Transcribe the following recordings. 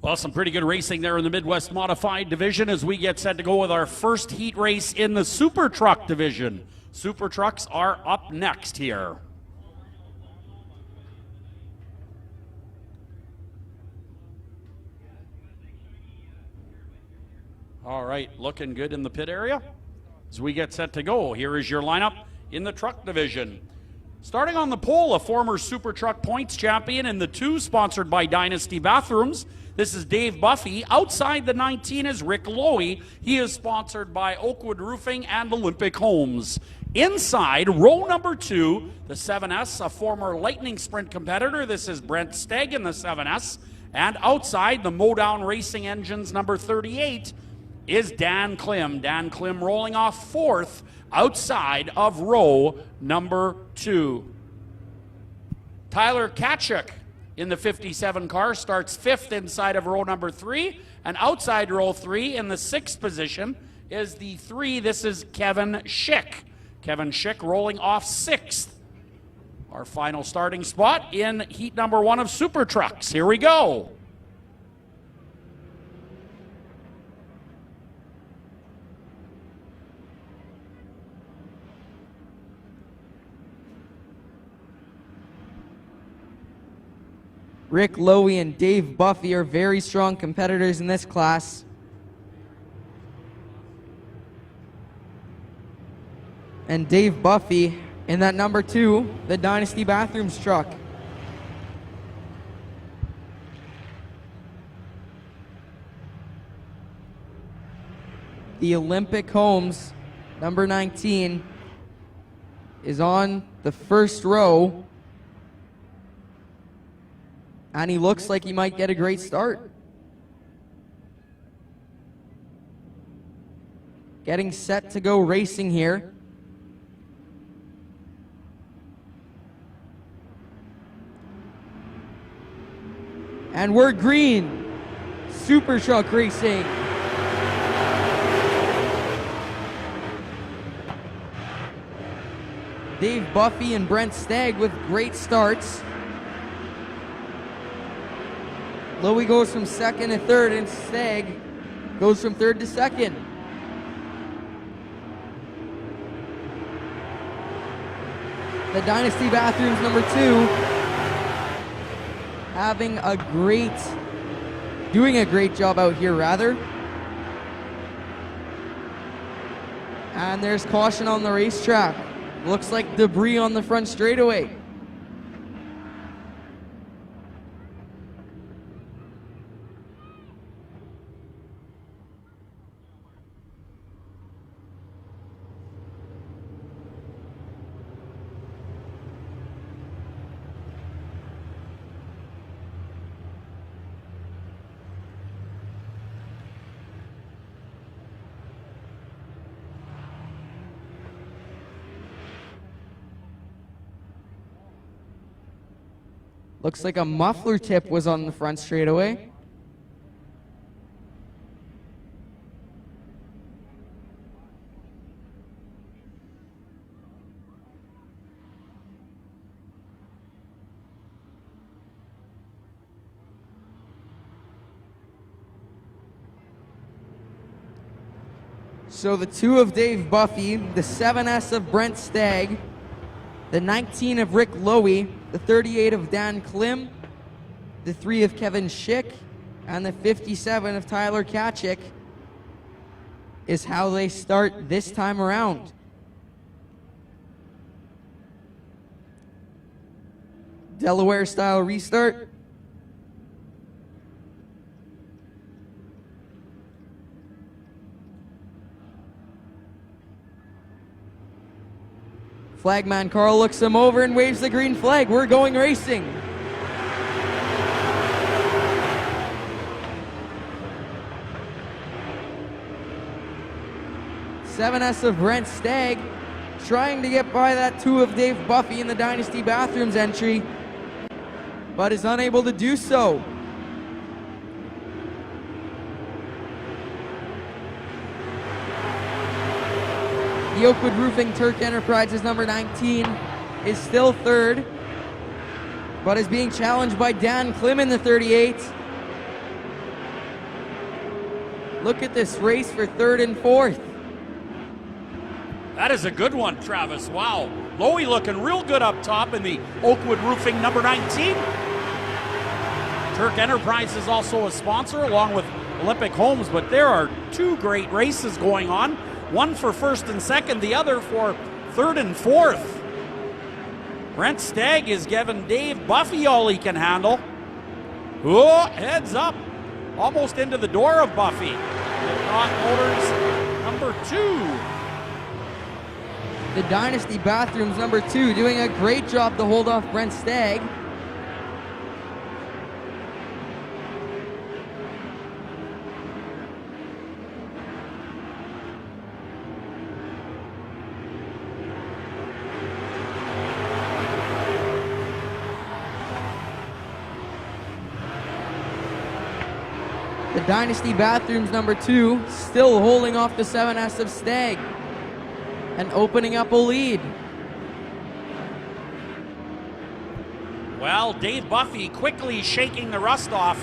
Well, some pretty good racing there in the Midwest Modified Division as we get set to go with our first heat race in the Super Truck Division. Super Trucks are up next here. All right, looking good in the pit area as we get set to go. Here is your lineup in the Truck Division. Starting on the pole, a former Super Truck Points champion in the 2, sponsored by Dynasty Bathrooms. This is Dave Buffy. Outside the 19 is Rick Lowy. He is sponsored by Oakwood Roofing and Olympic Homes. Inside, row number 2, the 7S, a former Lightning Sprint competitor. This is Brent Stegg in the 7S. And outside, the Modown Racing Engines number 38 is Dan Klim. Dan Klim rolling off 4th outside of row number 2. Tyler Kachuk in the 57 car starts 5th inside of row number 3, and outside row 3 in the 6th position is the 3. This is Kevin Schick. Kevin Schick rolling off 6th. Our final starting spot in heat number 1 of Super Trucks. Here we go. Rick Lowy and Dave Buffy are very strong competitors in this class. And Dave Buffy in that number 2, the Dynasty Bathrooms truck. The Olympic Homes, number 19, is on the first row. And he looks like he might get a great start. Getting set to go racing here. And we're green. Super Truck Racing. Dave Buffy and Brent Stagg with great starts. Lowy goes from 2nd to 3rd, and Stagg goes from 3rd to 2nd. The Dynasty Bathrooms number 2 doing a great job out here rather. And there's caution on the racetrack. Looks like debris on the front straightaway. Looks like a muffler tip was on the front straightaway. So the 2 of Dave Buffy, the 7S of Brent Stagg, the 19 of Rick Lowy, the 38 of Dan Klim, the 3 of Kevin Schick, and the 57 of Tyler Kachuk is how they start this time around. Delaware style restart. Flagman Carl looks him over and waves the green flag. We're going racing. "7S of Brent Stagg trying to get by that 2 of Dave Buffy in the Dynasty Bathrooms entry, but is unable to do so. The Oakwood Roofing Turk Enterprises number 19 is still 3rd, but is being challenged by Dan Klim in the 38. Look at this race for third and fourth. That is a good one, Travis. Wow. Lowy looking real good up top in the Oakwood Roofing number 19. Turk Enterprise is also a sponsor along with Olympic Homes, but there are two great races going on. One for first and second, the other for third and fourth. Brent Stagg is giving Dave Buffy all he can handle. Oh, heads up. Almost into the door of Buffy. McNaught Motors number 2. The Dynasty Bathrooms number 2 doing a great job to hold off Brent Stagg. The Dynasty Bathrooms number 2 still holding off the 7S of Stagg and opening up a lead. Well, Dave Buffy quickly shaking the rust off.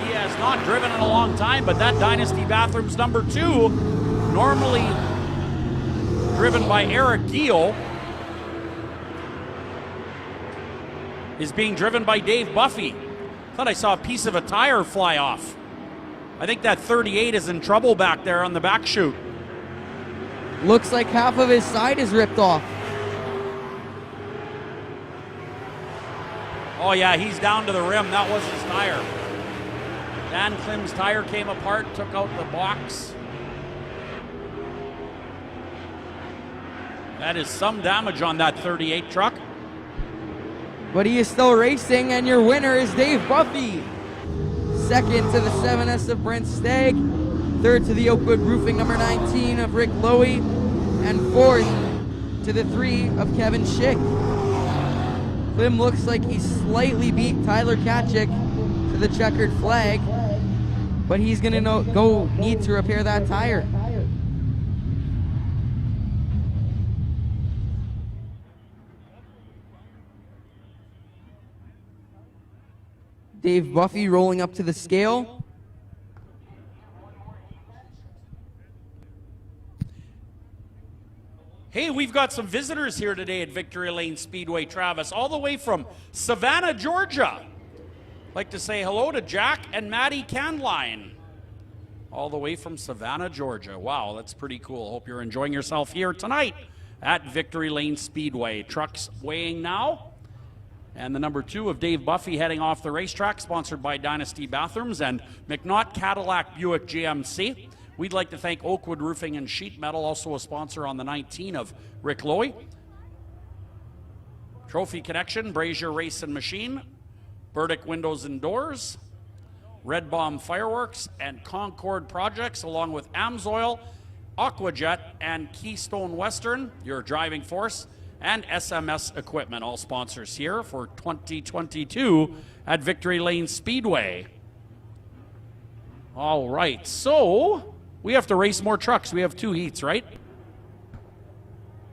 He has not driven in a long time, but that Dynasty Bathrooms number 2, normally driven by Eric Gio, is being driven by Dave Buffy. Thought I saw a piece of a tire fly off. I think that 38 is in trouble back there on the back chute. Looks like half of his side is ripped off. Oh yeah, he's down to the rim. That was his tire. Dan Klim's tire came apart, took out the box. That is some damage on that 38 truck. But he is still racing, and your winner is Dave Buffy. Second to the 7S of Brent Stagg. Third to the Oakwood Roofing number 19 of Rick Lowy. And fourth to the 3 of Kevin Schick. Klim looks like he slightly beat Tyler Katchik to the checkered flag, but he's going to need to repair that tire. Dave Buffy rolling up to the scale. Hey, we've got some visitors here today at Victory Lane Speedway, Travis, all the way from Savannah, Georgia. I'd like to say hello to Jack and Maddie Canline, all the way from Savannah, Georgia. Wow, that's pretty cool. Hope you're enjoying yourself here tonight at Victory Lane Speedway. Trucks weighing now. And the number 2 of Dave Buffy heading off the racetrack, sponsored by Dynasty Bathrooms and McNaught Cadillac Buick GMC. We'd like to thank Oakwood Roofing and Sheet Metal, also a sponsor on the 19 of Rick Lowy. Trophy Connection, Brazier Race and Machine, Burdick Windows and Doors, Red Bomb Fireworks, and Concord Projects, along with Amsoil, Aquajet, and Keystone Western, your driving force, and SMS Equipment, all sponsors here for 2022 at Victory Lane Speedway. All right, so we have to race more trucks. We have 2 heats, right?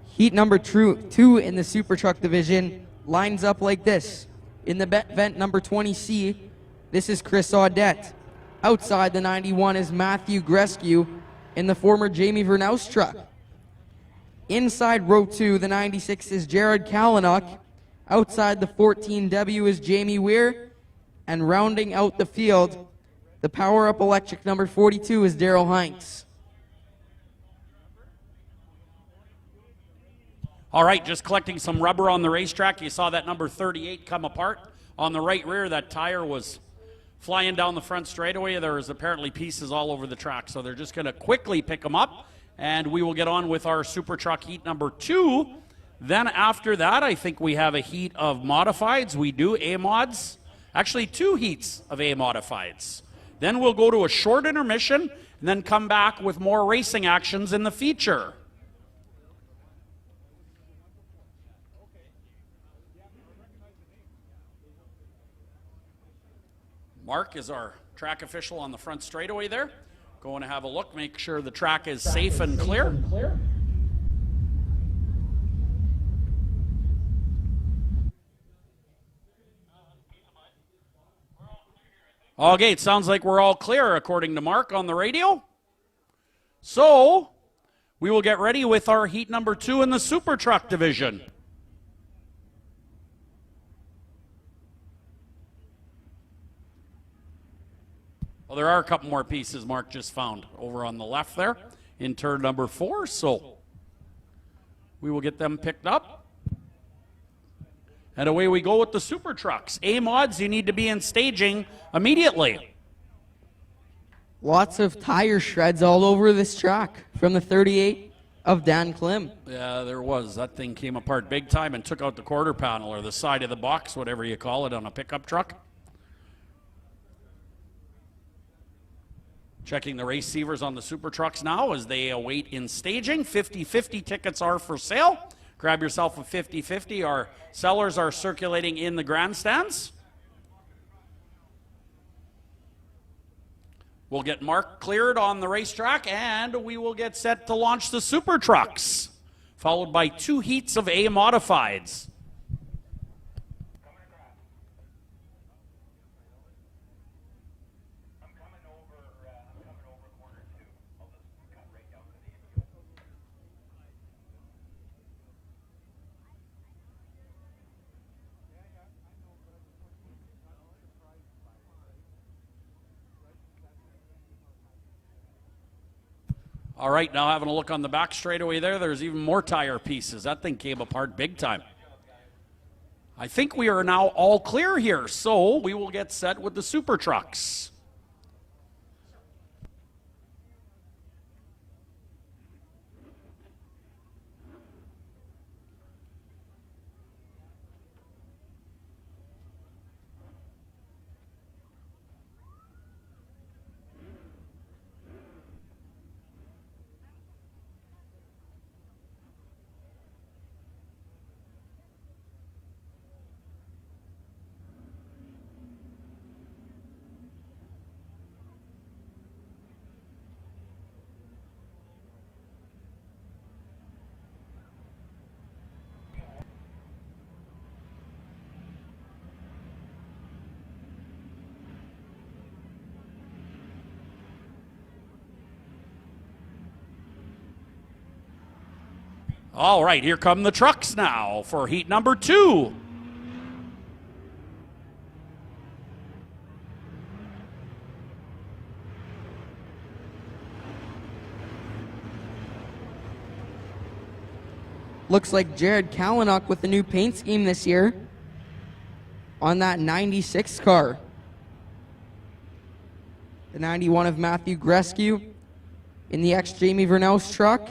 Heat number 2 in the Super Truck division lines up like this. In the vent number 20C, this is Chris Audette. Outside the 91 is Matthew Grescu in the former Jamie Vernouse truck. Inside row 2, the 96 is Jared Kalinuk. Outside the 14W is Jamie Weir. And rounding out the field, the Power Up Electric number 42 is Daryl Heinz. All right, just collecting some rubber on the racetrack. You saw that number 38 come apart. On the right rear, that tire was flying down the front straightaway. There was apparently pieces all over the track, so they're just going to quickly pick them up, and we will get on with our Super Truck heat number 2. Then after that, I think we have a heat of modifieds. We do A-mods. Actually, 2 heats of A-modifieds. Then we'll go to a short intermission and then come back with more racing actions in the feature. Mark is our track official on the front straightaway there. Going to have a look, make sure the track is safe and clear. Okay, it sounds like we're all clear according to Mark on the radio. So, we will get ready with our heat number 2 in the Super Truck division. Well, there are a couple more pieces Mark just found over on the left there in turn number 4, so we will get them picked up. And away we go with the Super Trucks. A-mods, you need to be in staging immediately. Lots of tire shreds all over this truck from the 38 of Dan Klim. Yeah, there was. That thing came apart big time and took out the quarter panel or the side of the box, whatever you call it, on a pickup truck. Checking the receivers on the Super Trucks now as they await in staging. 50-50 tickets are for sale. Grab yourself a 50-50. Our sellers are circulating in the grandstands. We'll get Mark cleared on the racetrack, and we will get set to launch the Super Trucks, followed by 2 heats of A-modifieds. All right, now having a look on the back straightaway there, there's even more tire pieces. That thing came apart big time. I think we are now all clear here, so we will get set with the Super Trucks. All right, here come the trucks now for heat number 2. Looks like Jared Kalinuk with the new paint scheme this year on that 96 car. The 91 of Matthew Grescu in the ex-Jamie Vernouse truck.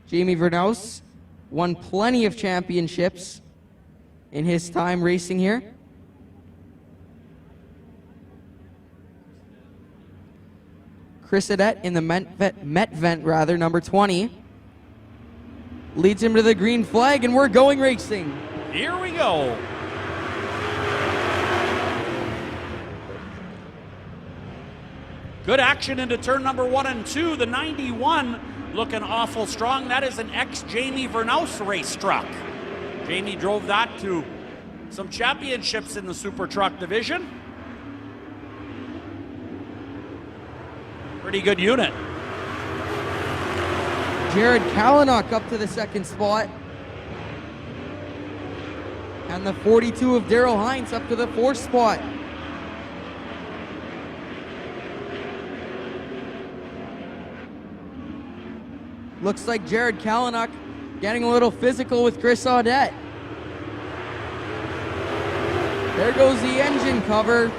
Jamie Vernouse won plenty of championships in his time racing here. Chris Adet in the Met Vent, number 20. Leads him to the green flag, and we're going racing. Here we go. Good action into turn number 1 and 2. The 91 looking awful strong. That is an ex-Jamie Vernouse race truck. Jamie drove that to some championships in the Super Truck division. Pretty good unit. Jared Kalinuk up to the 2nd spot. And the 42 of Daryl Hines up to the 4th spot. Looks like Jared Kalinuk getting a little physical with Chris Audette. There goes the engine cover.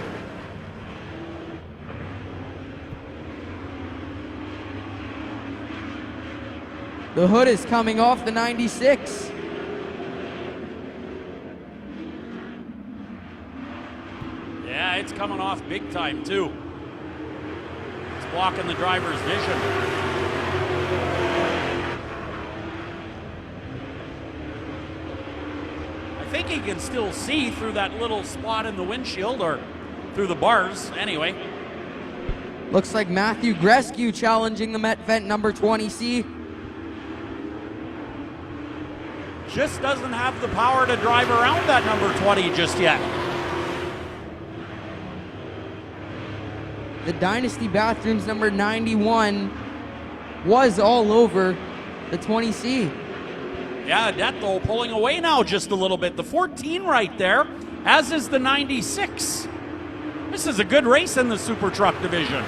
The hood is coming off the 96. Yeah, it's coming off big time too. It's blocking the driver's vision. I think he can still see through that little spot in the windshield, or through the bars anyway. Looks like Matthew Grescu challenging the Met Vent number 20C. Just doesn't have the power to drive around that number 20 just yet. the Dynasty Bathrooms number 91 was all over the 20C. Yeah, Adet though pulling away now just a little bit. The 14 right there, as is the 96. This is a good race in the Super Truck division.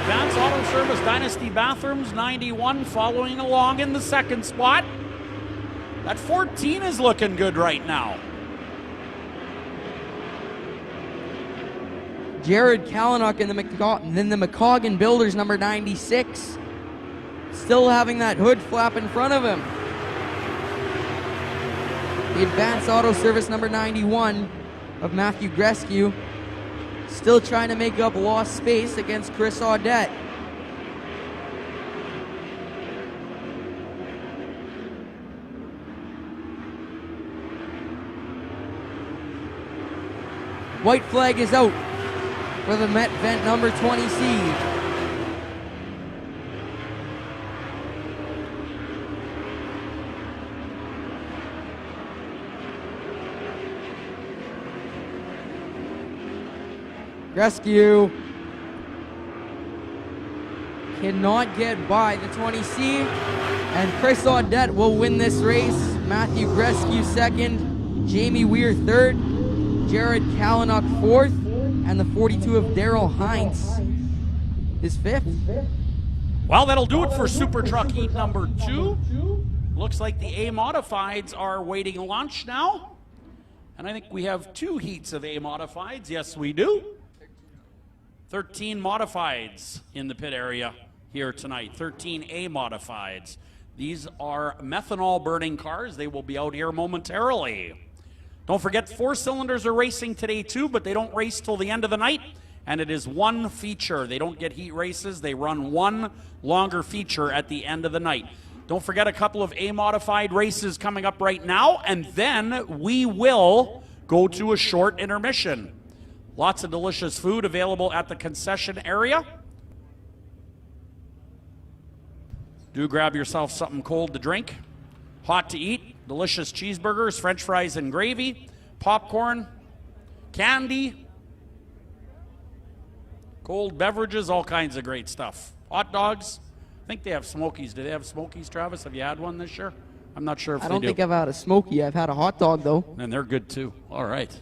Advance Auto Service Dynasty Bathrooms 91 following along in the second spot. That 14 is looking good right now. Jared Kalinuk in the McCoggan Builders number 96. Still having that hood flap in front of him. The Advanced Auto Service number 91 of Matthew Grescu still trying to make up lost space against Chris Audette. White flag is out for the Met Vent number 20C. Rescue cannot get by the 20C, and Chris Audette will win this race. Matthew Rescue second, Jamie Weir third, Jared Kalinuk fourth, and the 42 of Daryl Heinz is fifth. Well, that'll do it for Super Truck Heat number 2. Looks like the A Modifieds are waiting lunch now. And I think we have 2 heats of A Modifieds. Yes, we do. 13 Modifieds in the pit area here tonight. 13 A Modifieds. These are methanol burning cars. They will be out here momentarily. Don't forget, 4 cylinders are racing today too, but they don't race till the end of the night. And it is one feature. They don't get heat races. They run one longer feature at the end of the night. Don't forget a couple of A-modified races coming up right now, and then we will go to a short intermission. Lots of delicious food available at the concession area. Do grab yourself something cold to drink, hot to eat, delicious cheeseburgers, french fries and gravy, popcorn, candy, cold beverages, all kinds of great stuff. Hot dogs. I think they have Smokies. Do they have Smokies, Travis? Have you had one this year? I'm not sure if they do. I don't think I've had a Smoky. I've had a hot dog, though. And they're good, too. All right.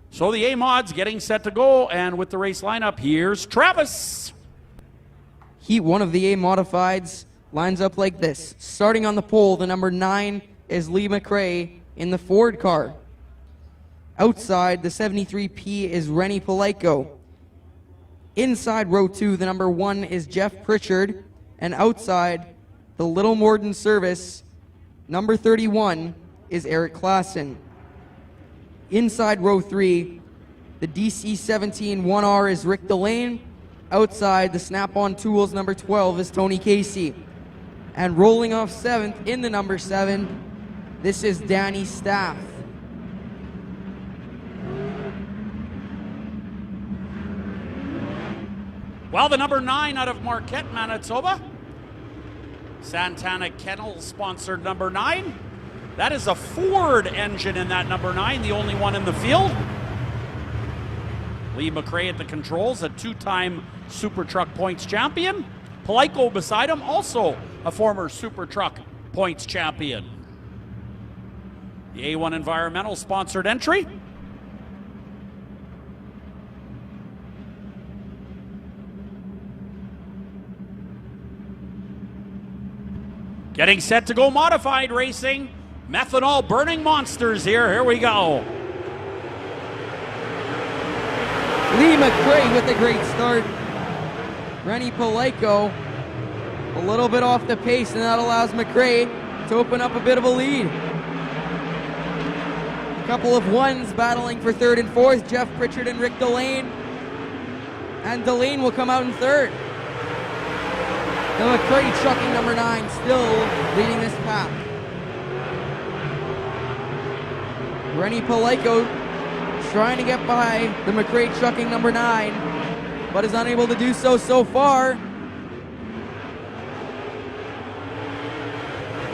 So the A-Mods getting set to go, and with the race lineup, here's Travis. Heat 1 of the A-Modifieds lines up like this. Starting on the pole, the number 9 is Lee McRae in the Ford car. Outside, the 73P is Rennie Polaico. Inside row 2, the number 1 is Jeff Pritchard. And outside, the Little Morden service, number 31 is Eric Klassen. Inside row 3, the DC-17 1R is Rick Delane. Outside, the Snap-on Tools number 12 is Tony Casey. And rolling off 7th in the number 7, this is Danny Staff. Well, the number 9 out of Marquette, Manitoba. Santana Kennel sponsored number 9. That is a Ford engine in that number 9, the only one in the field. Lee McRae at the controls, a 2-time Super Truck Points champion. Polaico beside him, also a former Super Truck Points champion. The A1 Environmental sponsored entry. Getting set to go modified racing. Methanol burning monsters here. Here we go. Lee McRae with a great start. Rennie Polaico a little bit off the pace, and that allows McRae to open up a bit of a lead. A couple of ones battling for 3rd and 4th, Jeff Pritchard and Rick Delane. And Delane will come out in 3rd. The McRae trucking number 9 still leading this pack. Rennie Polaico trying to get by the McRae trucking number 9, but is unable to do so far.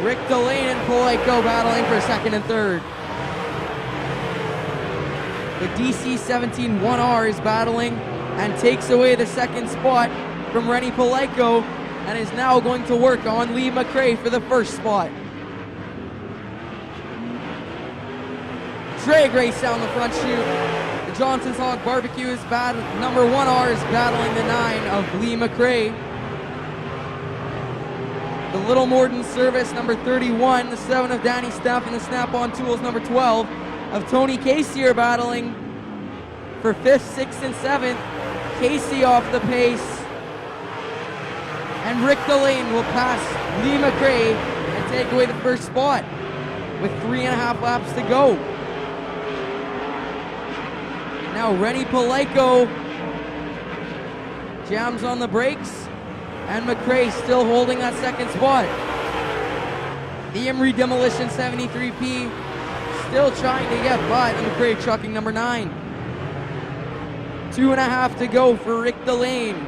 Rick Delane and Polaico battling for 2nd and 3rd. The DC-17 1R is battling and takes away the second spot from Rennie Palaico and is now going to work on Lee McRae for the first spot. Drag race down the front chute. The Johnson's Hog Barbecue is number 1R is battling the 9 of Lee McRae. The Little Morden Service, number 31, the 7 of Danny Staff, and the Snap-on Tools, number 12 of Tony Casey are battling for 5th, 6th, and 7th. Casey off the pace. And Rick Delane will pass Lee McRae and take away the first spot with 3.5 laps to go. Now Rennie Palaico jams on the brakes, and McRae still holding that second spot. The Emery Demolition 73P still trying to get by the McRae Trucking number 9. 2.5 to go for Rick Delane.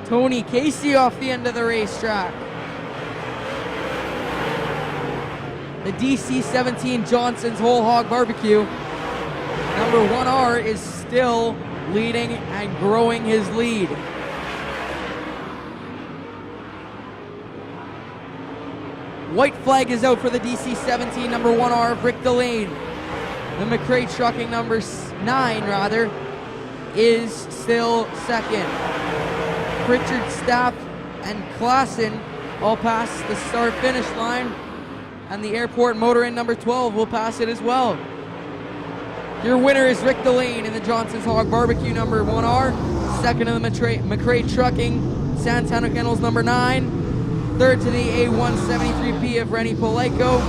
Tony Casey off the end of the racetrack. The DC-17 Johnson's Whole Hog Barbecue, number 1R, is still leading and growing his lead. White flag is out for the DC-17 number 1R of Rick Delane. The McRae Trucking number 9 is still second. Pritchard, Staff, and Klassen all pass the start-finish line, and the Airport Motor Inn number 12 will pass it as well. Your winner is Rick Delane in the Johnson's Hog Barbecue number 1R. Second in the McRae Trucking, Santana Kennels number 9. Third to the A173P of Rennie Palaico.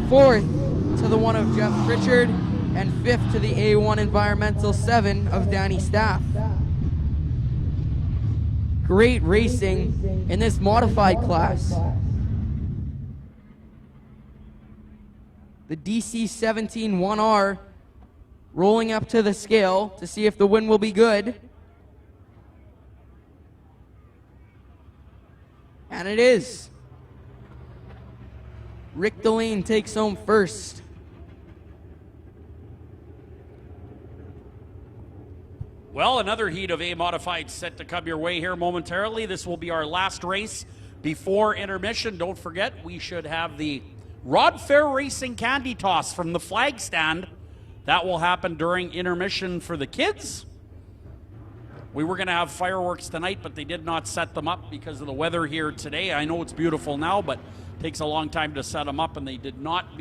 Fourth to the 1 of Jeff Pritchard. And fifth to the A1 Environmental 7 of Danny Staff. Great racing in this modified class. The DC-17 1R rolling up to the scale to see if the win will be good. And it is. Rick Delane takes home first. Well, another heat of A Modified set to come your way here momentarily. This will be our last race before intermission. Don't forget, we should have the Rod Fair Racing Candy Toss from the flag stand. That will happen during intermission for the kids. We were going to have fireworks tonight, but they did not set them up because of the weather here today. I know it's beautiful now, but it takes a long time to set them up, and they did not.